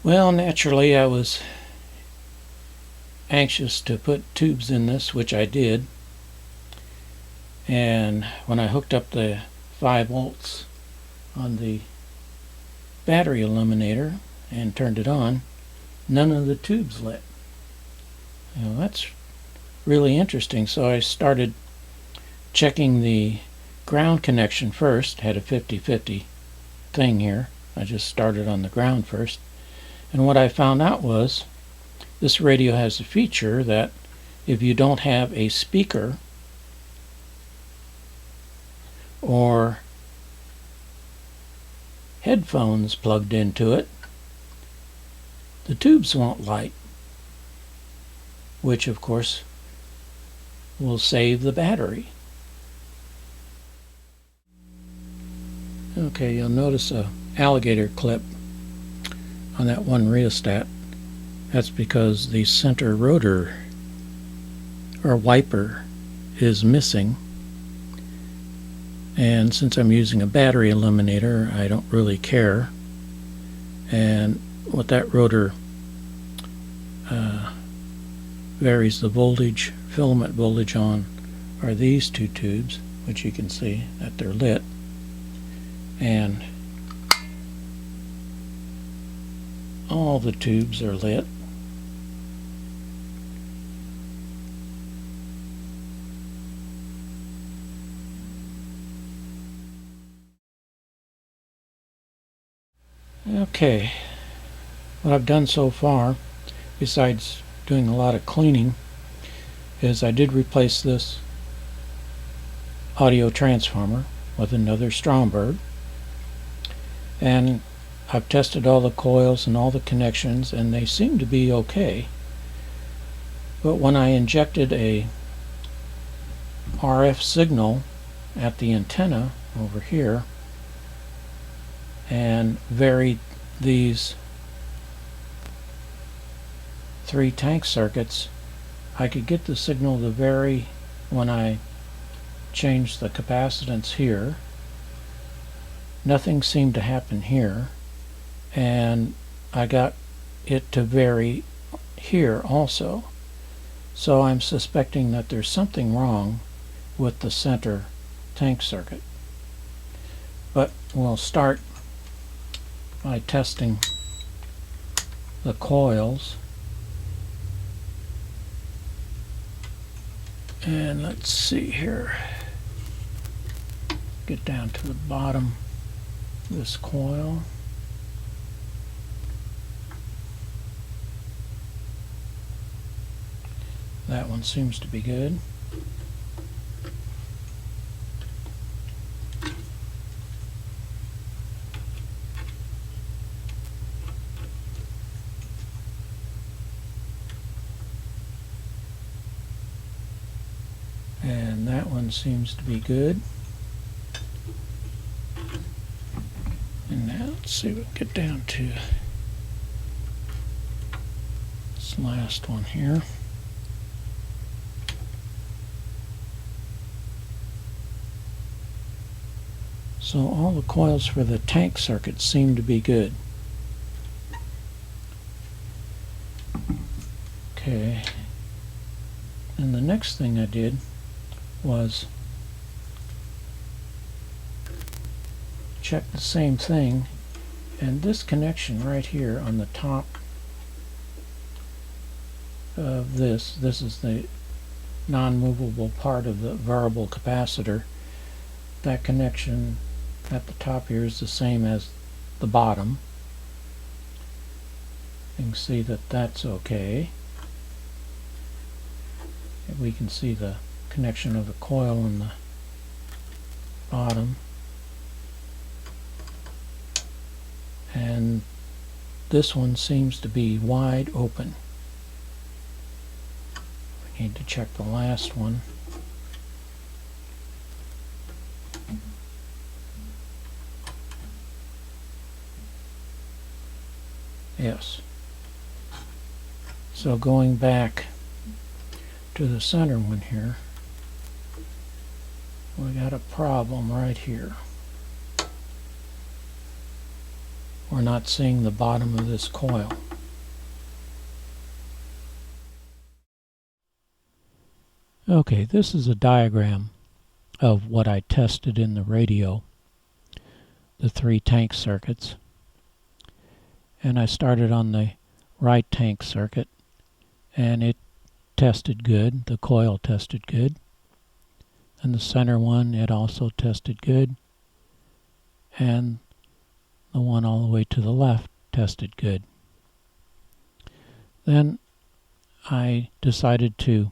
Well, naturally I was anxious to put tubes in this, which I did. And when I hooked up the 5 volts on the battery illuminator and turned it on, none of the tubes lit. That's really interesting. So I started checking the ground connection first. Had a 50-50 thing here. I just started on the ground first. And what I found out was this radio has a feature that if you don't have a speaker or headphones plugged into it, the tubes won't light, which of course will save the battery. Okay, you'll notice a alligator clip on that one rheostat. That's because the center rotor or wiper is missing, and since I'm using a battery illuminator, I don't really care. And what that rotor varies the voltage, filament voltage on, are these 2 tubes, which you can see that they're lit. And all the tubes are lit. Okay, what I've done so far, besides doing a lot of cleaning, is I did replace this audio transformer with another Stromberg, and I've tested all the coils and all the connections, and they seem to be okay. But when I injected a RF signal at the antenna over here and varied these 3 tank circuits, I could get the signal to vary when I changed the capacitance here. Nothing seemed to happen here, and I got it to vary here also. So I'm suspecting that there's something wrong with the center tank circuit. But we'll start by testing the coils. And let's see here. Get down to the bottom of this coil. That one seems to be good. And that one seems to be good. And now let's see what we can get down to this last one here. So all the coils for the tank circuit seem to be good. Okay. And the next thing I did was check the same thing, and this connection right here on the top of this is the non-movable part of the variable capacitor. That connection at the top here is the same as the bottom. You can see that that's okay. And we can see the connection of the coil on the bottom, and this one seems to be wide open. We need to check the last one. Yes. So going back to the center one here, we got a problem right here. we're not seeing the bottom of this coil. Okay, this is a diagram of what I tested in the radio, the 3 tank circuits. And I started on the right tank circuit, and it tested good. The coil tested good. And the center one, it also tested good. And the one all the way to the left tested good. Then I decided to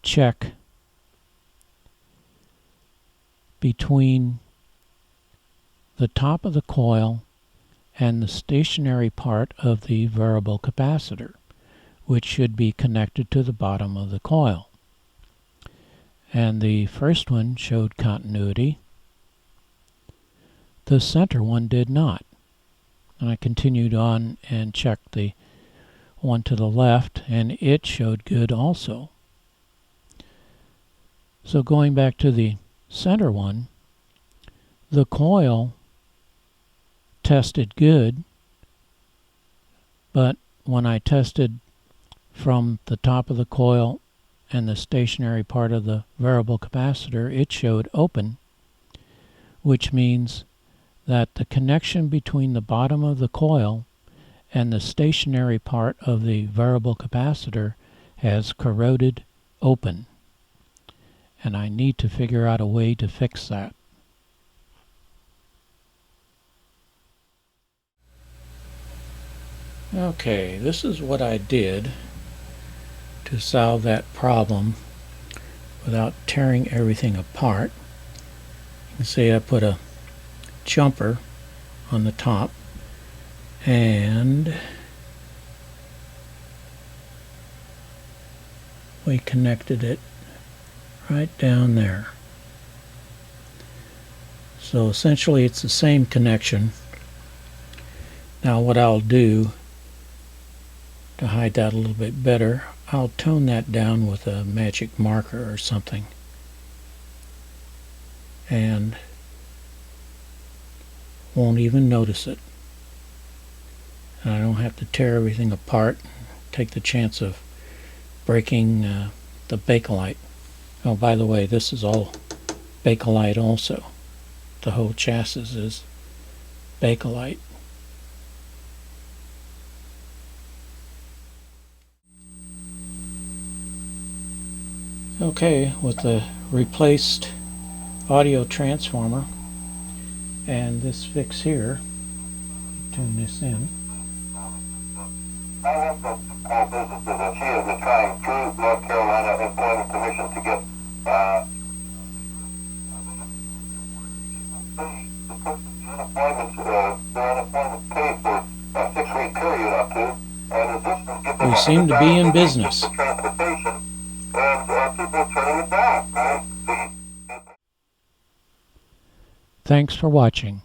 check between the top of the coil and the stationary part of the variable capacitor, which should be connected to the bottom of the coil. And the first one showed continuity. The center one did not. And I continued on and checked the one to the left, and it showed good also. So going back to the center one, the coil tested good, but when I tested from the top of the coil and the stationary part of the variable capacitor, it showed open, which means that the connection between the bottom of the coil and the stationary part of the variable capacitor has corroded open. And I need to figure out a way to fix that. Okay, this is what I did to solve that problem without tearing everything apart. You can see I put a jumper on the top, and we connected it right down there. So essentially it's the same connection. Now what I'll do to hide that a little bit better, I'll tone that down with a magic marker or something, and won't even notice it. And I don't have to tear everything apart, take the chance of breaking the Bakelite. Oh, by the way, this is all Bakelite also. The whole chassis is Bakelite. Okay, with the replaced audio transformer and this fix here, tune this in. I work with small businesses, and she has been trying through North Carolina Employment Commission to get unemployment paid for a 6-week period up to, and additionally give them We seem to be in business. for transportation, and people are turning it down, right? Thanks for watching.